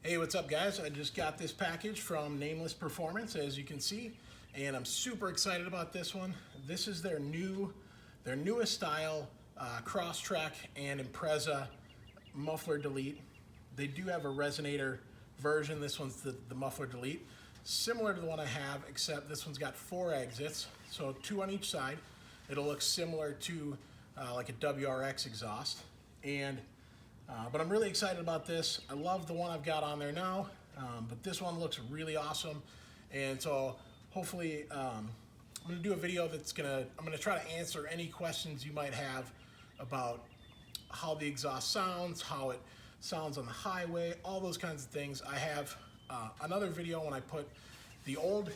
Hey, what's up guys? I just got this package from Nameless Performance, as you can see, and I'm super excited about this one. This is their newest style Crosstrek and Impreza muffler delete. They do have a resonator version. This one's the muffler delete, similar to the one I have, except this one's got 4 exits, so 2 on each side. It'll look similar to like a WRX exhaust, and but I'm really excited about this. I love the one I've got on there now, but this one looks really awesome. And so hopefully I'm gonna do a video that's I'm gonna try to answer any questions you might have about how the exhaust sounds, how it sounds on the highway, all those kinds of things. I have another video when I put the old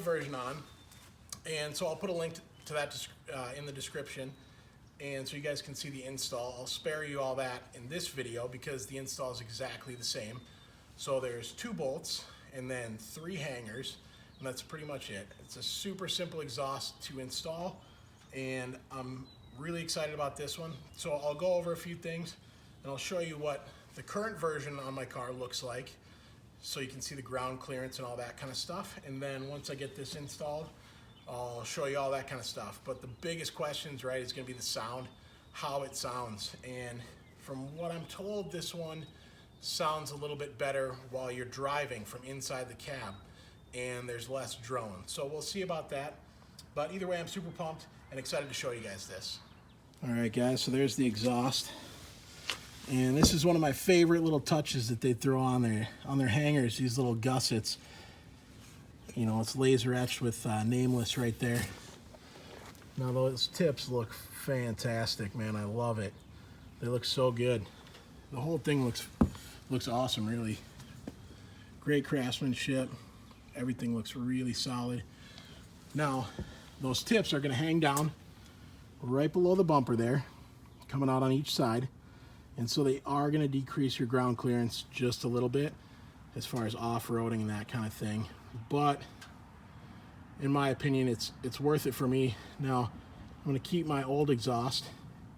version on, and so I'll put a link to that in the description. And so you guys can see the install. I'll spare you all that in this video because the install is exactly the same. So there's 2 bolts and then 3 hangers, and that's pretty much it. It's a super simple exhaust to install, and I'm really excited about this one. So I'll go over a few things, and I'll show you what the current version on my car looks like, so you can see the ground clearance and all that kind of stuff. And then once I get this installed, I'll show you all that kind of stuff. But the biggest questions, right, is going to be the sound, how it sounds. And from what I'm told, this one sounds a little bit better while you're driving from inside the cab, and there's less drone. So we'll see about that. But either way, I'm super pumped and excited to show you guys this. All right, guys, so there's the exhaust. And this is one of my favorite little touches that they throw on their hangers, these little gussets. You know, it's laser etched with Nameless right there. Now those tips look fantastic, man. I love it. They look so good. The whole thing looks awesome, really. Great craftsmanship. Everything looks really solid. Now, those tips are gonna hang down right below the bumper there, coming out on each side. And so they are gonna decrease your ground clearance just a little bit as far as off-roading and that kind of thing. But in my opinion, it's worth it for me. Now, I'm going to keep my old exhaust,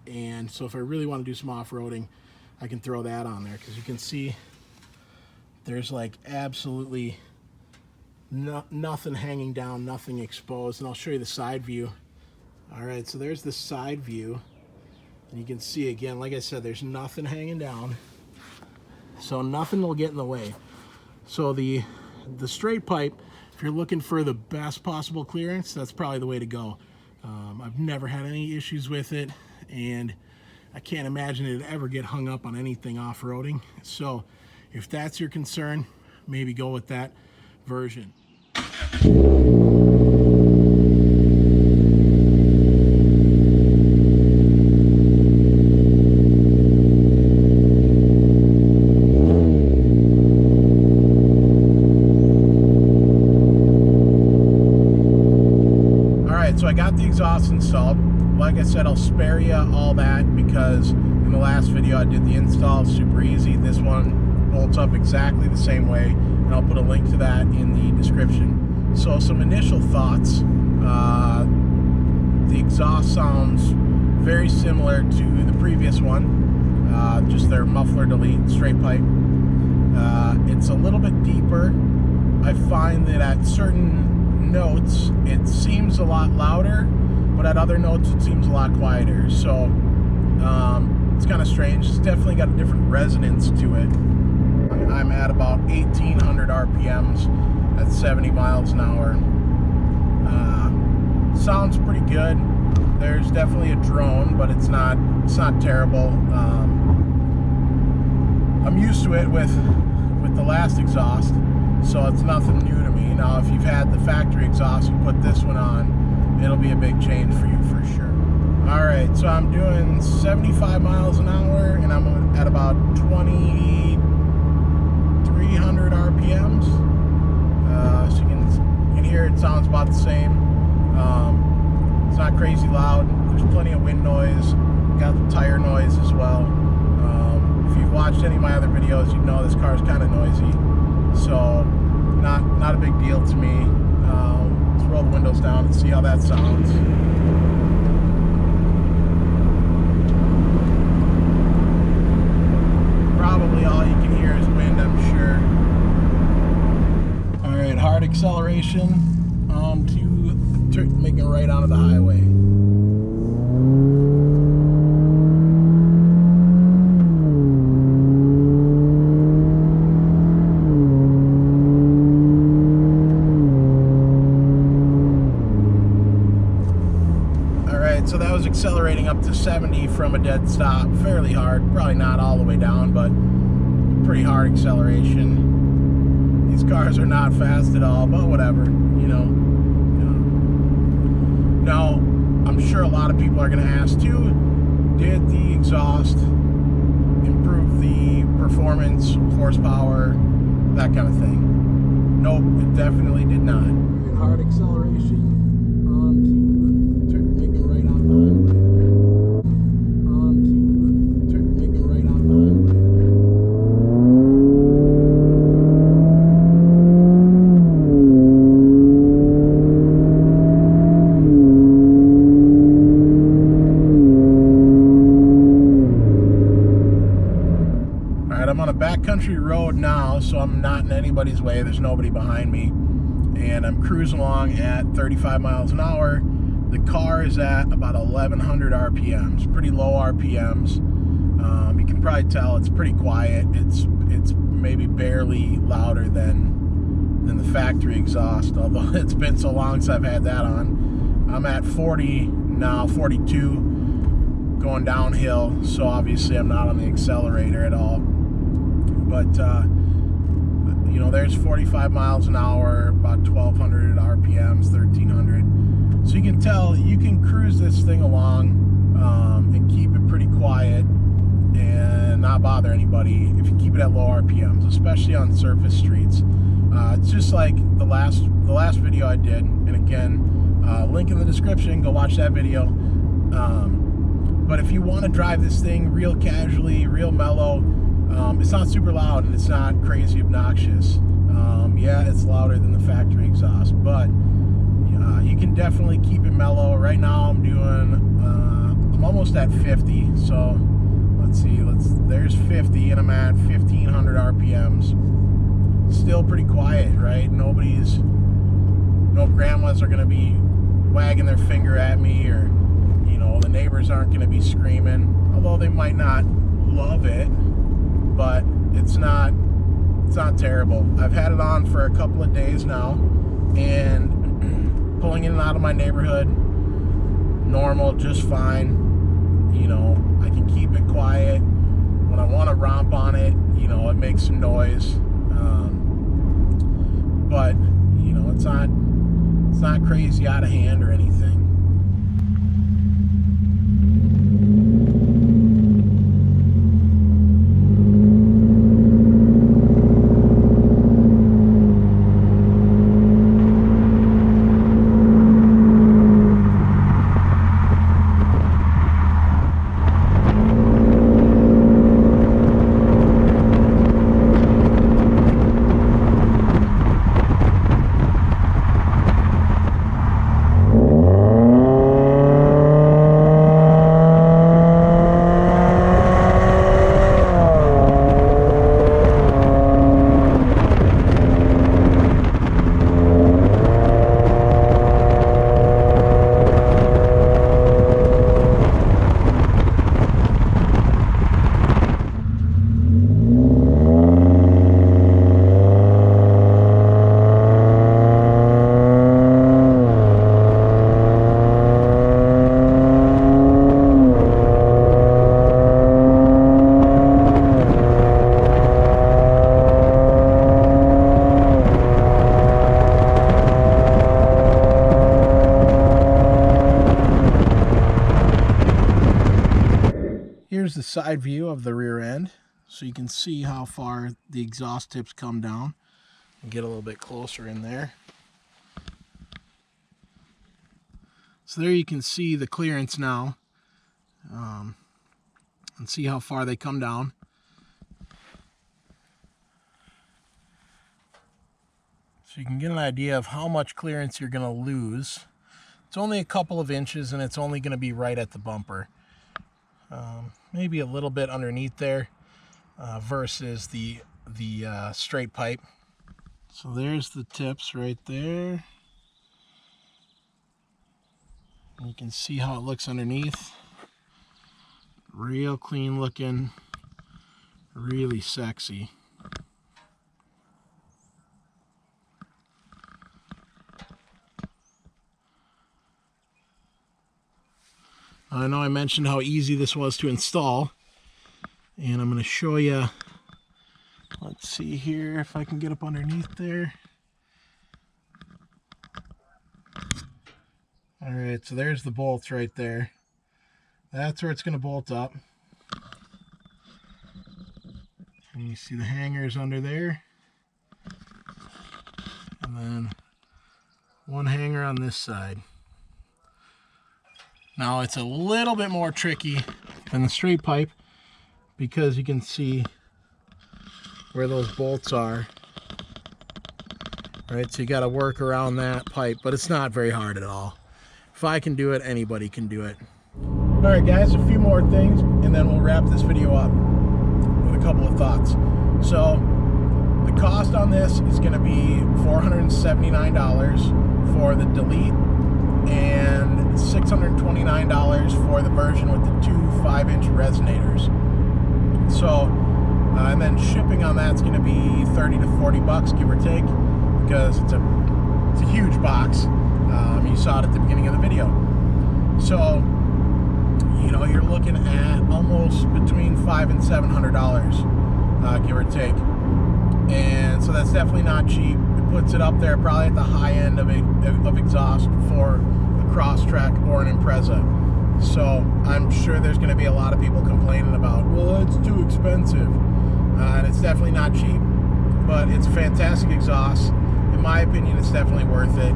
and so if I really want to do some off-roading, I can throw that on there, because you can see there's like absolutely nothing hanging down, nothing exposed. And I'll show you the side view. All right, so there's the side view, and you can see again, like I said, there's nothing hanging down, so nothing will get in the way. So the straight pipe, if you're looking for the best possible clearance, that's probably the way to go. I've never had any issues with it, and I can't imagine it'd ever get hung up on anything off-roading. So if that's your concern, maybe go with that version. So I got the exhaust installed. Like I said, I'll spare you all that because in the last video I did the install, super easy. This one bolts up exactly the same way, and I'll put a link to that in the description. So some initial thoughts. The exhaust sounds very similar to the previous one, just their muffler delete straight pipe. It's a little bit deeper. I find that at certain notes it seems a lot louder, but at other notes it seems a lot quieter. So it's kind of strange. It's definitely got a different resonance to it. I'm at about 1800 RPMs at 70 miles an hour. Sounds pretty good. There's definitely a drone, but it's not terrible. I'm used to it with the last exhaust, so it's nothing new to me. Now, if you've had the factory exhaust, you put this one on, it'll be a big change for you for sure. All right, so I'm doing 75 miles an hour, and I'm at about 2300 RPMs. So you can hear it sounds about the same. It's not crazy loud. There's plenty of wind noise. Got the tire noise as well. If you've watched any of my other videos, you know this car is kind of noisy. So not a big deal to me. Let's roll the windows down and see how that sounds. Probably all you acceleration to making a right onto the highway. So that was accelerating up to 70 from a dead stop, fairly hard, probably not all the way down, but pretty hard acceleration. These cars are not fast at all, but whatever, you know. Now, I'm sure a lot of people are going to ask too, did the exhaust improve the performance, horsepower, that kind of thing? Nope, it definitely did not. Hard acceleration I'm on a backcountry road now, so I'm not in anybody's way. There's nobody behind me, and I'm cruising along at 35 miles an hour. The car is at about 1100 RPMs, pretty low RPMs. You can probably tell it's pretty quiet. It's maybe barely louder than the factory exhaust, although it's been so long since I've had that on. I'm at 40 now, 42, going downhill, so obviously I'm not on the accelerator at all. But you know, there's 45 miles an hour, about 1200 RPMs, 1300. So you can tell you can cruise this thing along and keep it pretty quiet and not bother anybody if you keep it at low RPMs, especially on surface streets. It's just like the last video I did, and again, link in the description, go watch that video. But if you want to drive this thing real casually, real mellow, it's not super loud and it's not crazy obnoxious. Yeah, it's louder than the factory exhaust, but you can definitely keep it mellow. Right now I'm doing, I'm almost at 50, so let's see, there's 50 and I'm at 1500 RPMs. Still pretty quiet, right? No grandmas are gonna be wagging their finger at me, or, you know, the neighbors aren't gonna be screaming, although they might not love it, but it's not terrible. I've had it on for a couple of days now, and pulling in and out of my neighborhood, normal, just fine. You know, I can keep it quiet. When I want to romp on it, you know, it makes some noise. But, you know, it's not crazy out of hand or anything. Here's the side view of the rear end, so you can see how far the exhaust tips come down. And get a little bit closer in there. So there you can see the clearance now, and see how far they come down. So you can get an idea of how much clearance you're going to lose. It's only a couple of inches, and it's only going to be right at the bumper. Maybe a little bit underneath there versus the straight pipe. So there's the tips right there. You can see how it looks underneath. Real clean looking, really sexy. I know I mentioned how easy this was to install, and I'm going to show you. Let's see here if I can get up underneath there. Alright, so there's the bolts right there. That's where it's going to bolt up. And you see the hangers under there. And then one hanger on this side. Now it's a little bit more tricky than the straight pipe because you can see where those bolts are. Right, so you got to work around that pipe, but it's not very hard at all. If I can do it, anybody can do it. Alright guys, a few more things and then we'll wrap this video up with a couple of thoughts. So the cost on this is going to be $479 for the Delete and $629 for the version with the two 5-inch resonators. So, and then shipping on that's going to be 30 to 40 bucks, give or take, because it's a huge box. You saw it at the beginning of the video. So, you know, you're looking at almost between $500 and $700, give or take. And so that's definitely not cheap. It puts it up there probably at the high end of exhaust for a Crosstrek or an Impreza. So I'm sure there's going to be a lot of people complaining about, well, it's too expensive. And it's definitely not cheap, but it's a fantastic exhaust. In my opinion, it's definitely worth it.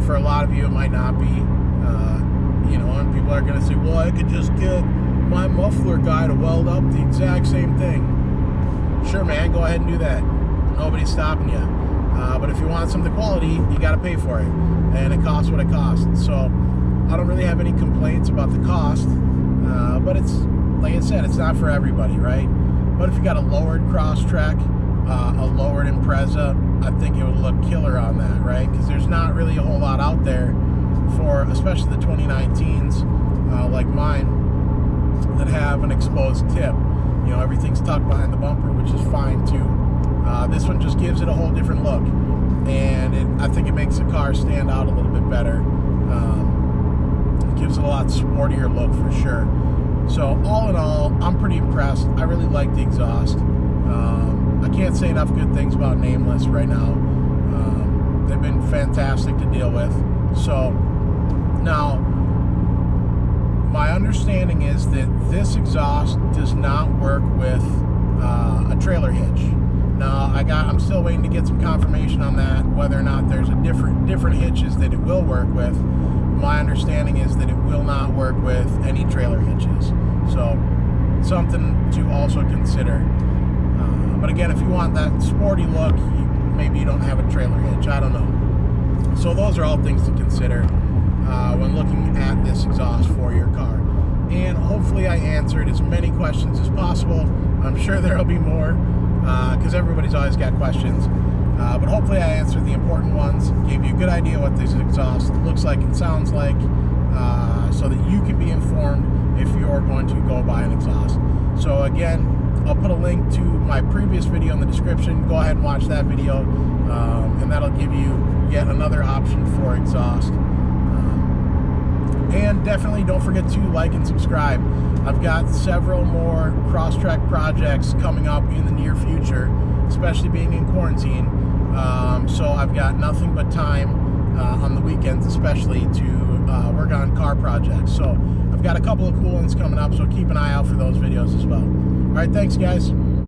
For a lot of you, it might not be. You know, and people are going to say, well, I could just get my muffler guy to weld up the exact same thing. Sure, man, go ahead and do that. Nobody's stopping you. But if you want something quality, you got to pay for it. And it costs what it costs. So I don't really have any complaints about the cost. But it's, like I said, it's not for everybody, right? But if you got a lowered Crosstrek, a lowered Impreza, I think it would look killer on that, right? Because there's not really a whole lot out there for, especially the 2019s, like mine, that have an exposed tip. You know, everything's tucked behind the bumper, which is fine too. This one just gives it a whole different look, and I think it makes the car stand out a little bit better. It gives it a lot sportier look for sure. So all in all, I'm pretty impressed. I really like the exhaust. I can't say enough good things about Nameless right now. They've been fantastic to deal with. So now, my understanding is that this exhaust does not work with a trailer hitch. Now, I'm still waiting to get some confirmation on that, whether or not there's a different hitches that it will work with. My understanding is that it will not work with any trailer hitches. So, something to also consider. But again, if you want that sporty look, maybe you don't have a trailer hitch. I don't know. So those are all things to consider when looking at this exhaust for your car. And hopefully I answered as many questions as possible. I'm sure there'll be more because everybody's always got questions. But hopefully I answered the important ones, gave you a good idea what this exhaust looks like and sounds like, so that you can be informed if you're going to go buy an exhaust. So again, I'll put a link to my previous video in the description. Go ahead and watch that video, and that'll give you yet another option for exhaust. And definitely don't forget to like and subscribe. I've got several more Crosstrek projects coming up in the near future, especially being in quarantine. So I've got nothing but time on the weekends especially to work on car projects. So I've got a couple of cool ones coming up, so keep an eye out for those videos as well. All right, thanks guys.